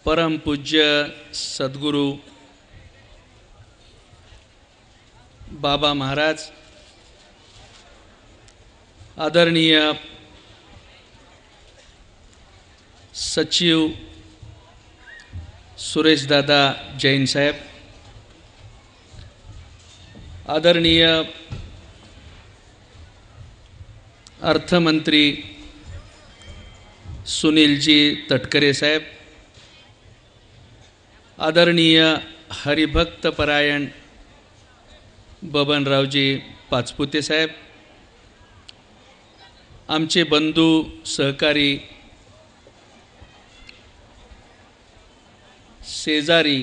परमपूज्य सद्गुरू बाबा महाराज, आदरणीय सचिव सुरेशदादा जैन साहेब, आदरणीय अर्थमंत्री सुनीलजी तटकरे साहेब, आदरणीय हरिभक्तपरायण बबनरावजी पाचपुते साहेब, आमचे बंधू सहकारी शेजारी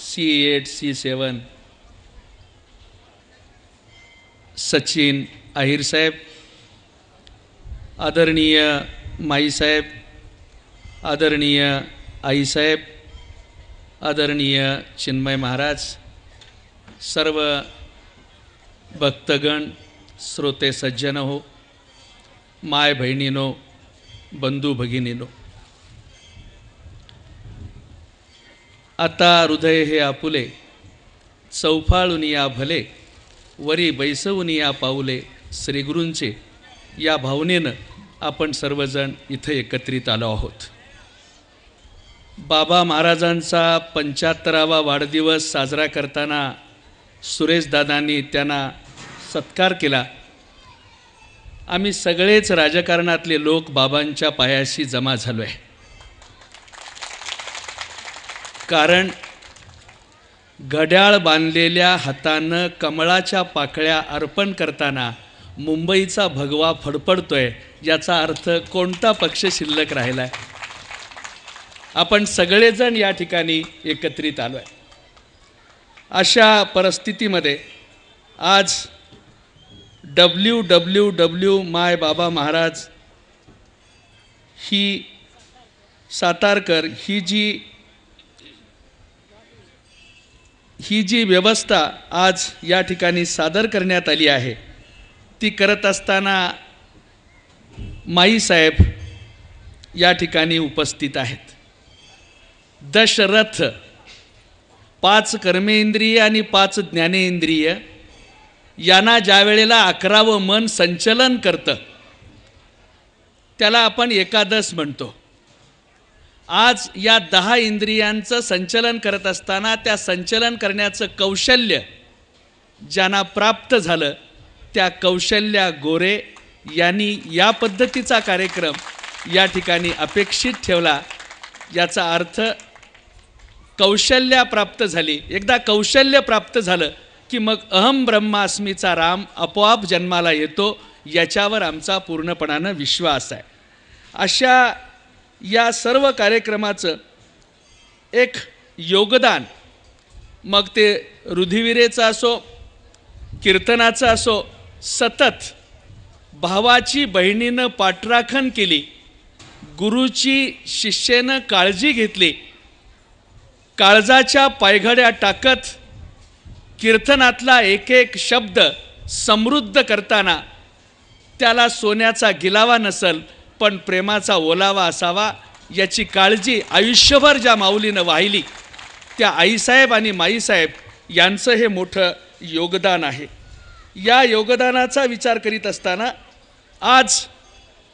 C8 C7 सचिन आहिर साहेब, आदरणीय माई साहेब, आदरणीय आई साहेब, आदरणीय चिन्मय महाराज, सर्व भक्तगण, श्रोते सज्जन हो, माय बहिणीनो, बंधू भगिनीनो, आता हृदय हे आपुले, चौफाळून या भले, वरी बैसवून या पाऊले, श्रीगुरूंचे या भावनेनं आपण सर्वजण इथे एकत्रित आलो आहोत. बाबा महाराजांचा 75वा वाढदिवस साजरा करताना सुरेशदादांनी त्यांना सत्कार केला. आम्ही सगळेच राजकारणातले लोक बाबांच्या पायाशी जमा झालो आहे. कारण घड्याळ बांधलेल्या हातानं कमळाच्या पाकळ्या अर्पण करताना मुंबईचा भगवा फडफडतोय, याचा अर्थ कोणता पक्ष शिल्लक राहिला आहे? आपण सगळेजण या ठिकाणी एकत्रित आलो आहे. अशा परिस्थितीमध्ये आज WWW माय बाबा महाराज ही सातारकर ही जी व्यवस्था आज या ठिकाणी सादर करण्यात आली आहे, ती करत असताना माईसाहेब या ठिकाणी उपस्थित आहेत. दशरथ 5 कर्मेंद्रिय आणि 5 ज्ञानेंद्रिय यांना ज्या वेळेला 11वं मन संचलन करतं त्याला आपण एकादश म्हणतो. आज या 10 इंद्रियांचं संचलन करत असताना त्या संचलन करण्याचं कौशल्य ज्यांना प्राप्त झालं त्या कौशल्या गोरे यांनी या पद्धतीचा कार्यक्रम या ठिकाणी अपेक्षित ठेवला. याचा अर्थ कौशल्या प्राप्त झाली. एकदा कौशल्य प्राप्त झालं की मग अहम ब्रह्मास्मीचा राम आपोआप जन्माला येतो, याच्यावर आमचा पूर्णपणानं विश्वास आहे. अशा या सर्व कार्यक्रमाचं एक योगदान, मग ते रुधिविरेचं असो, कीर्तनाचं असो, सतत भावाची बहिणीनं पाठराखण केली, गुरुची शिष्येनं काळजी घेतली, काळजाच्या पायघड्या टाकत कीर्तनातला एक एक शब्द समृद्ध करताना त्याला सोन्याचा गिलावा नसल पण प्रेमाचा ओलावा असावा, याची काळजी आयुष्यभर ज्या माऊलीनं वाहिली त्या आईसाहेब आणि माईसाहेब यांचं हे मोठं योगदान आहे. या योगदानाचा विचार करीत असताना आज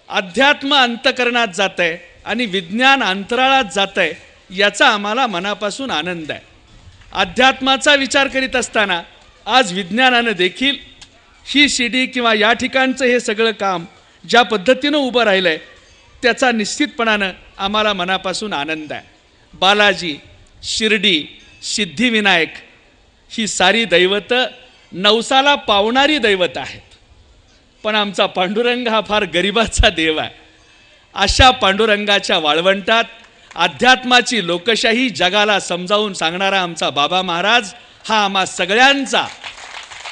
अध्यात्म अंतकरणात जात आहे आणि विज्ञान अंतराळात जात आहे, याचा आम्हाला मनापासून आनंद आहे. अध्यात्माचा विचार करीत असताना आज विज्ञानानं देखील ही शिडी किंवा या ठिकाणचं हे सगळं काम ज्या पद्धतीनं उभं राहिलं आहे त्याचा निश्चितपणानं आम्हाला मनापासून आनंद आहे. बालाजी, शिर्डी, सिद्धिविनायक ही सारी दैवतं नवसाला पावणारी दैवत आहेत, पण आमचा पांडुरंग हा फार गरिबाचा देव आहे. अशा पांडुरंगाच्या वाळवंटात अध्यात्माची लोकशाही जगाला समजावून सांगणारा आमचा बाबा महाराज हा आम्हा सगळ्यांचा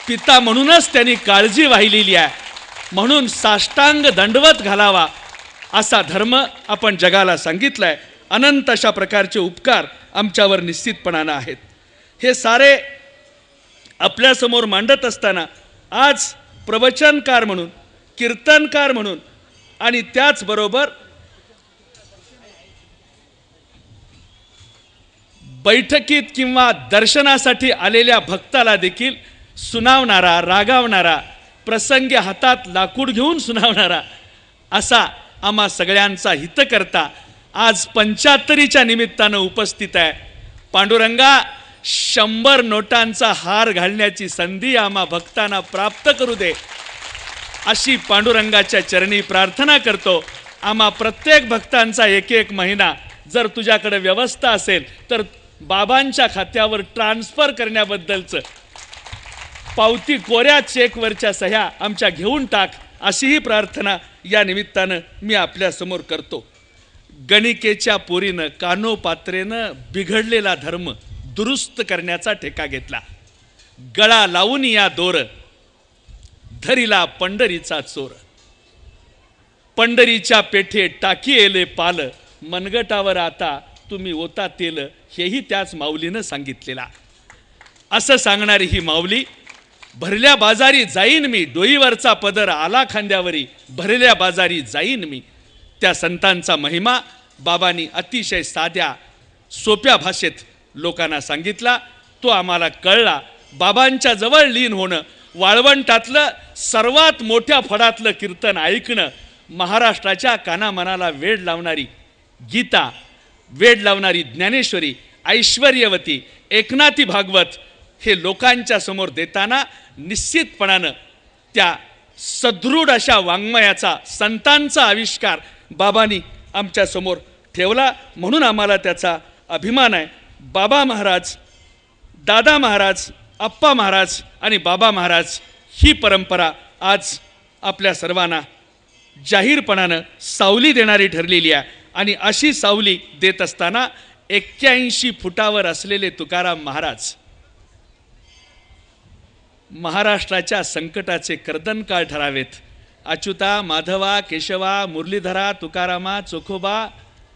पिता म्हणूनच त्यांनी काळजी वाहिलेली आहे. म्हणून साष्टांग दंडवत घालावा असा धर्म आपण जगाला सांगितला आहे. अनंत अशा प्रकारचे उपकार आमच्यावर निश्चितपणानं आहेत. हे सारे आपल्यासमोर मांडत असताना आज प्रवचनकार म्हणून, कीर्तनकार म्हणून आणि त्याचबरोबर बैठकीत किंवा दर्शनासाठी आलेल्या भक्ताला देखील सुनावणारा, रागावणारा, प्रसंगी हातात लाकूड घेऊन सुनावणारा असा आम्हा सगळ्यांचा हितकर्ता आज 75च्या निमित्तानं उपस्थित आहे. पांडुरंगा, 100 नोटांचा हार घालण्याची संधी आम्हा भक्तांना प्राप्त करू दे अशी पांडुरंगाच्या चरणी प्रार्थना करतो. आम्हा प्रत्येक भक्तांचा एक महिना जर तुझ्याकडे व्यवस्था असेल तर बाबांच्या खात्यावर ट्रान्सफर करण्याबद्दलचं पावती कोऱ्या चेकवरच्या सह्या आमच्या घेऊन टाक अशीही प्रार्थना या निमित्तानं मी आपल्यासमोर करतो. गणिकेच्या पोरीनं कानोपात्रेनं बिघडलेला धर्म दुरुस्त करण्याचा ठेका घेतला. गळा लावून या दोर, धरिला पंढरीचा चोर. पंढरीच्या पेठे टाकी येले पाल, मनगटावर आता तुम्ही ओता तेल, हेही त्याच माऊलीनं सांगितलेला. असं सांगणारी ही माऊली, भरल्या बाजारी जाईन मी, डोईवरचा पदर आला खांद्यावरी, भरल्या बाजारी जाईन मी. त्या संतांचा महिमा बाबांनी अतिशय साध्या सोप्या भाषेत लोकांना सांगितला. तो आम्हाला कळला. बाबांच्या जवळ लीन होणं, वाळवंटातलं सर्वात मोठ्या फडातलं कीर्तन ऐकणं, महाराष्ट्राच्या कानामनाला वेड लावणारी गीता, वेड लावणारी ज्ञानेश्वरी, ऐश्वर्यवती, एकनाथी भागवत हे लोकांच्या समोर देताना निश्चितपणानं त्या सदृढ अशा वाङ्मयाचा, संतांचा आविष्कार बाबांनी आमच्या समोर ठेवला. म्हणून आम्हाला त्याचा अभिमान आहे. बाबा महाराज, दादा महाराज, अप्पा महाराज आणि बाबा महाराज ही परंपरा आज आपल्या सर्वांना जाहीरपणानं सावली देणारी ठरलेली आहे. आणि अशी सावली देत असताना 81 फुटावर असलेले तुकाराम महाराज महाराष्ट्राच्या संकटाचे कर्दनकाळ ठरावेत. अच्युता, माधवा, केशवा, मुरलीधरा, तुकारामा, चोखोबा,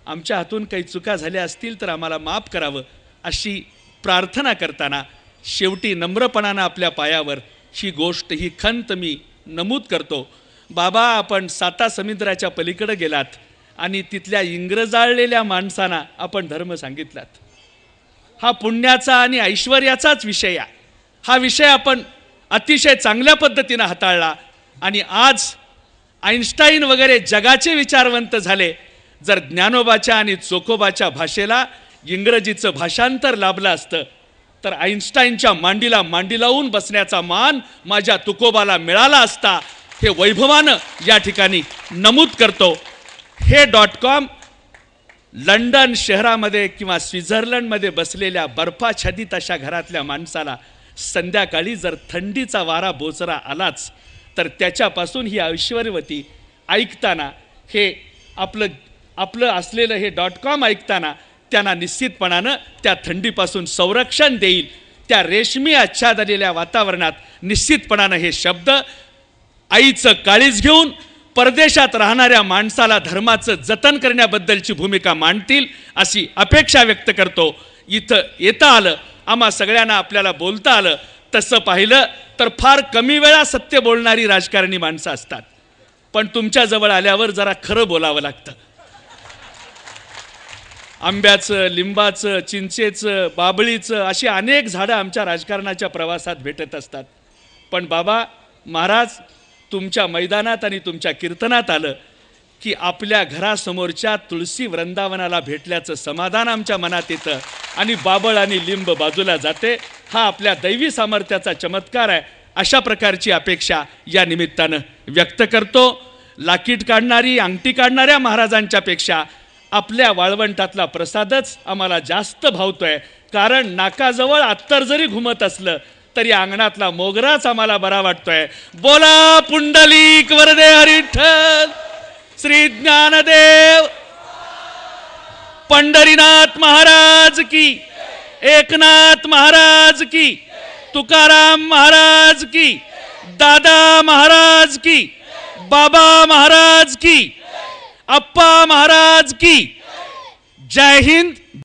आमच्या हातून काही चुका झाल्या असतील तर आम्हाला माफ करावं अशी प्रार्थना करताना शेवटी नम्रपणानं आपल्या पायावर ही गोष्ट, ही खंत मी नमूद करतो. बाबा, आपण साता समुद्राच्या पलीकडे गेलात आणि तिथल्या इंग्रजाळलेल्या माणसांना आपण धर्म सांगितलात. हा पुण्याचा आणि ऐश्वर्याचाच विषय आहे. हा विषय आपण अतिशय चांगल्या पद्धतीनं हाताळला आणि आज आईन्स्टाईन वगैरे जगाचे विचारवंत झाले. जर ज्ञानोबाच्या आणि चोखोबाच्या भाषेला इंग्रजीचं भाषांतर लाभलं असतं तर आईन्स्टाईनच्या मांडीला मांडी लावून बसण्याचा मान माझ्या तुकोबाला मिळाला असता, हे वैभवानं या ठिकाणी नमूद करतो. हे .com लंडन शहरामध्ये किंवा स्वित्झर्लंडमध्ये बसलेल्या बर्फाच्छादित अशा घरातल्या माणसाला संध्याकाळी जर थंडीचा वारा बोचरा आलाच तर त्याच्यापासून ही ऐश्वर्यवती ऐकताना, हे आपलं असलेलं हे .com ऐकताना त्यांना निश्चितपणानं त्या थंडीपासून संरक्षण देईल. त्या रेशमी आच्छादलेल्या वातावरणात निश्चितपणानं हे शब्द आईचं काळीज घेऊन परदेशात राहणाऱ्या माणसाला धर्माचं जतन करण्याबद्दलची भूमिका मांडतील अशी अपेक्षा व्यक्त करतो. इथं येता आलं, आम्हा सगळ्यांना आपल्याला बोलता आलं. तसं पाहिलं तर फार कमी वेळा सत्य बोलणारी राजकारणी माणसं असतात, पण तुमच्याजवळ आल्यावर जरा खरं बोलावं लागतं. आंब्याचं, लिंबाचं, चिंचेचं, बाबळीचं अशी अनेक झाडं आमच्या राजकारणाच्या प्रवासात भेटत असतात. पण बाबा महाराज तुमच्या मैदानात आणि तुमच्या कीर्तनात आलं की आपल्या घरासमोरच्या तुळशी वृंदावनाला भेटल्याचं समाधान आमच्या मनात येतं आणि बाबळ आणि लिंब बाजूला जाते. हा आपल्या दैवी सामर्थ्याचा चमत्कार आहे. अशा प्रकारची अपेक्षा या निमित्तानं व्यक्त करतो. लाकीट काढणारी, अंगठी काढणाऱ्या महाराजांच्या पेक्षा आपल्या वाळवंटातला प्रसादच आम्हाला जास्त भावतोय. कारण नाकाजवळ अत्तर जरी घुमत असलं तरी अंगणातला मोगराच आम्हाला बरा वाटतोय. बोला पुंडलिक वरदे हरिठ्ठल श्री ज्ञानदेव पंढरीनाथ महाराज की, एकनाथ महाराज की, तुकाराम महाराज की, दादा महाराज की, बाबा महाराज की, अप्पा महाराज की. जय हिंद,